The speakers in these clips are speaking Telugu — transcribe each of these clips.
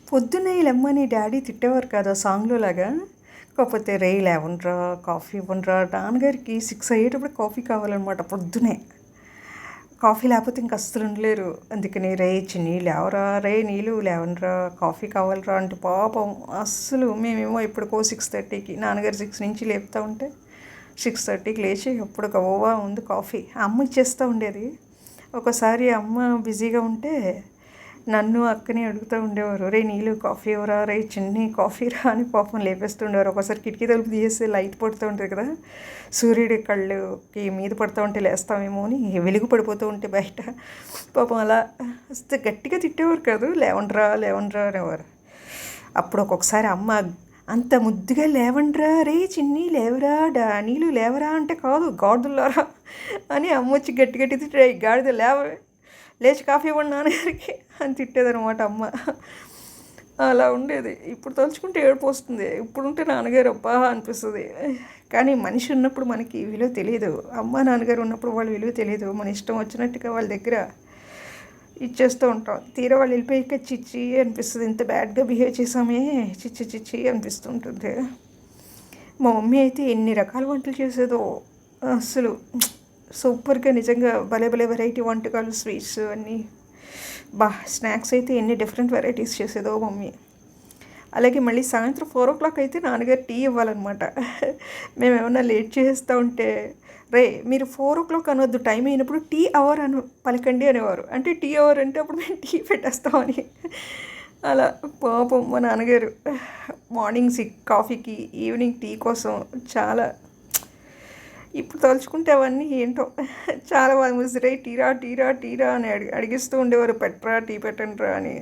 పొద్దున్నే లెమ్మని డాడీ తిట్టేవారు కాదు ఆ సాంగ్లో లాగా. కాకపోతే రేయ్ లేవండ్రా కాఫీ ఇవ్వండ్రా, నాన్నగారికి 6 అయ్యేటప్పుడు కాఫీ కావాలన్నమాట పొద్దునే. కాఫీ లేకపోతే ఇంక అస్సలు ఉండలేరు. అందుకని రేయ్ చిన్ని లేవరా, రే నీళ్ళు లేవనరా, కాఫీ కావాలరా అంటే పాపం అస్సలు మేమేమో ఎప్పటికో 6:30కి, నాన్నగారు 6 నుంచి లేపుతూ ఉంటే 6:30కి లేచి ఎప్పుడు గవ్వా ఉంది కాఫీ అమ్మ ఇచ్చేస్తూ ఉండేది. ఒకసారి అమ్మ బిజీగా ఉంటే నన్ను అక్కని అడుగుతూ ఉండేవారు, రే నీళ్ళు కాఫీ ఇవ్వరా, రే చిన్ని కాఫీ రా అని పాపం లేపేస్తుండేవారు. ఒకసారి కిటికీ తలుపు తీసేసి లైట్ పడుతూ ఉంటుంది కదా, సూర్యుడి కళ్ళుకి మీద పడుతూ ఉంటే లేస్తామేమో అని వెలుగు పడిపోతూ ఉంటే బయట పాపం అలా వస్తే గట్టిగా తిట్టేవారు కాదు, లేవండ్రా లేవండ్రా అనేవారు. అప్పుడు ఒక్కొక్కసారి అమ్మ అంత ముద్దుగా లేవండ్రా రే చిన్ని లేవరా నీళ్ళు లేవరా అంటే కాదు గాడిదలారా అని అమ్మ వచ్చి గట్టి గట్టి తిట్టే, గాడిద లేచి కాఫీ ఇవ్వండి నాన్నగారికి అని తిట్టేదనమాట అమ్మ. అలా ఉండేది. ఇప్పుడు తలుచుకుంటే ఏడుపు వస్తుంది. ఇప్పుడుంటే నాన్నగారు అబ్బా అనిపిస్తుంది. కానీ మనిషి ఉన్నప్పుడు మనకి విలువ తెలియదు. అమ్మ నాన్నగారు ఉన్నప్పుడు వాళ్ళ విలువ తెలియదు. మన ఇష్టం వచ్చినట్టుగా వాళ్ళ దగ్గర ఇచ్చేస్తూ ఉంటాం. తీరా వాళ్ళు వెళ్ళిపోయాక చిచ్చి అనిపిస్తుంది, ఇంత బ్యాడ్గా బిహేవ్ చేసామే చిచ్చి చిచ్చి అనిపిస్తుంటుంది. మా మమ్మీ అయితే ఎన్ని రకాల వంటలు చేసేదో అసలు సూపర్గా, నిజంగా భలే భలే వెరైటీ వంటకాలు, స్వీట్స్ అన్నీ స్నాక్స్ అయితే ఎన్ని డిఫరెంట్ వెరైటీస్ చేసేదో మమ్మీ. అలాగే మళ్ళీ సాయంత్రం 4 o'clock అయితే నాన్నగారు టీ ఇవ్వాలన్నమాట. మేము ఏమన్నా లేట్ చేస్తూ ఉంటే, రే మీరు 4 o'clock అనొద్దు, టైం అయినప్పుడు టీ అవర్ అని పలకండి అనేవారు. అంటే టీ అవర్ అంటే అప్పుడు మేము టీ పెట్టేస్తామని. అలా పాపం మా నాన్నగారు మార్నింగ్ కాఫీకి, ఈవినింగ్ టీ కోసం చాలా, ఇప్పుడు తలుచుకుంటే అవన్నీ ఏంటో చాలా బాగా ముసిరే టీరా టీరా టీరా అని అడిగిస్తూ ఉండేవారు, పెట్టరా టీ పెట్టండిరా అని.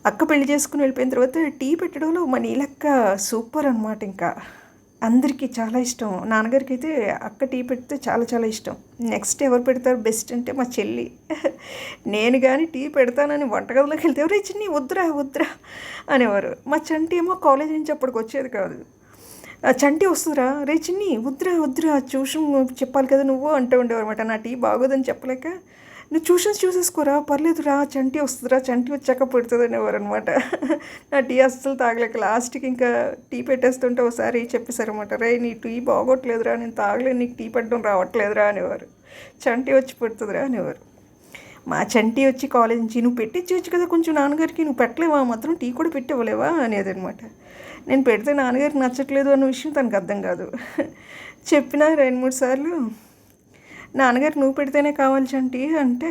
అక్క పెళ్లి చేసుకుని వెళ్ళిపోయిన తర్వాత టీ పెట్టడంలో మా నీలక్క సూపర్ అనమాట. ఇంకా అందరికీ చాలా ఇష్టం. నాన్నగారికి అయితే అక్క టీ పెడితే చాలా చాలా ఇష్టం. నెక్స్ట్ ఎవరు పెడతారు బెస్ట్ అంటే మా చెల్లి. నేను కానీ టీ పెడతానని వంటగదిలోకి వెళ్తే ఎవరు చిన్ని వద్దురా వద్దురా అనేవారు. మా చంటి ఏమో కాలేజ్ నుంచి అప్పటికి వచ్చేది కాదు. చంటి వస్తుందిరా, రే చిన్ని వద్దురా ట్యూషన్ చెప్పాలి కదా నువ్వు అంటూ ఉండేవారు అనమాట. నా టీ బాగోదని చెప్పలేక, నువ్వు ట్యూషన్స్ చూసేసుకోరా పర్లేదురా, చంటి వస్తుందిరా, చంటి వచ్చాక పెడుతుంది అనేవారు అనమాట. నా టీ అస్సలు తాగలేక లాస్ట్కి ఇంకా టీ పెట్టేస్తుంటే ఒకసారి చెప్పేశారనమాట, రే నీ టీ బాగోట్లేదురా, నేను తాగలేదు, నీకు టీ పెట్టడం రావట్లేదురా అనేవారు. చంటి వచ్చి పెడుతుందిరా అనేవారు. మా చంటి వచ్చి కాలేజ్ నుంచి, నువ్వు పెట్టించవచ్చు కదా కొంచెం నాన్నగారికి, నువ్వు పెట్టలేవా మాత్రం టీ కూడా పెట్టివ్వలేవా అనేది అనమాట. నేను పెడితే నాన్నగారికి నచ్చట్లేదు అన్న విషయం తనకు అర్థం కాదు. చెప్పిన 2-3 సార్లు నాన్నగారికి నువ్వు పెడితేనే కావాలి చంటి అంటే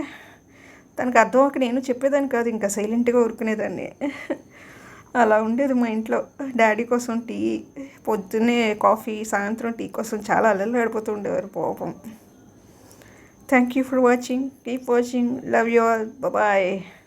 తనకు అర్థం అవ్వక నేను చెప్పేదాన్ని కాదు, ఇంకా సైలెంట్గా ఊరుకునేదాన్ని. అలా ఉండేది మా ఇంట్లో. డాడీ కోసం టీ, పొద్దున్నే కాఫీ, సాయంత్రం టీ కోసం చాలా అల్లల్లాడిపోతూ ఉండేవారు పాపం. Thank you for watching. Keep watching. Love you all. Bye-bye.